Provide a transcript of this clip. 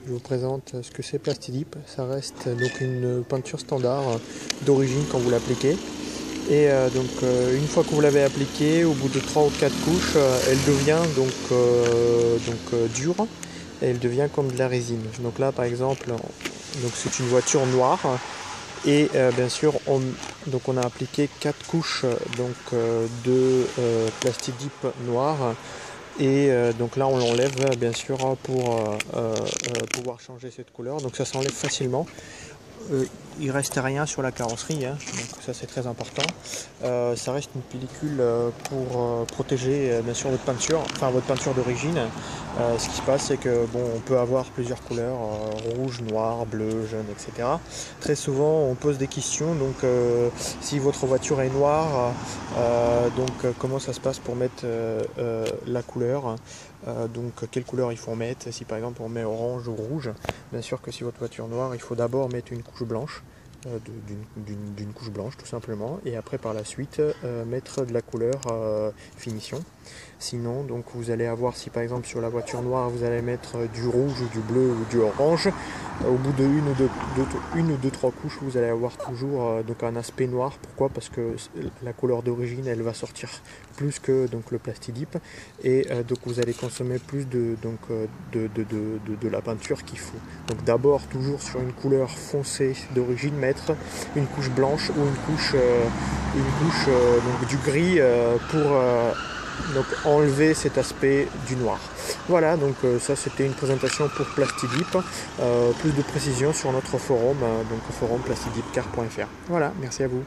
Je vous présente ce que c'est Plastidip. Ça reste donc une peinture standard d'origine quand vous l'appliquez. Et une fois que vous l'avez appliquée, au bout de 3 ou 4 couches, elle devient dure et elle devient comme de la résine. Donc là par exemple, c'est une voiture noire et bien sûr on a appliqué 4 couches de Plastidip noir. Et donc là on l'enlève bien sûr pour pouvoir changer cette couleur, donc ça s'enlève facilement. Il reste rien sur la carrosserie, hein, donc ça c'est très important. Ça reste une pellicule pour protéger bien sûr votre peinture d'origine. Ce qui se passe, c'est que on peut avoir plusieurs couleurs, rouge, noir, bleu, jaune, etc. Très souvent on pose des questions, si votre voiture est noire, comment ça se passe pour mettre la couleur, quelle couleur il faut mettre, si par exemple on met orange ou rouge. Bien sûr que si votre voiture est noire, il faut d'abord mettre une couche blanche, d'une couche blanche tout simplement, et après par la suite mettre de la couleur finition. Sinon vous allez avoir, si par exemple sur la voiture noire vous allez mettre du rouge ou du bleu ou du orange, au bout de une ou deux trois couches vous allez avoir toujours un aspect noir. Pourquoi? Parce que la couleur d'origine elle va sortir plus que le Plastidip, et vous allez consommer plus de la peinture qu'il faut. Donc d'abord toujours sur une couleur foncée d'origine mettre une couche blanche ou une couche du gris pour enlever cet aspect du noir. Voilà, ça c'était une présentation pour Plastidip. Plus de précisions sur notre forum, forum plastidipcar.fr. Voilà, merci à vous.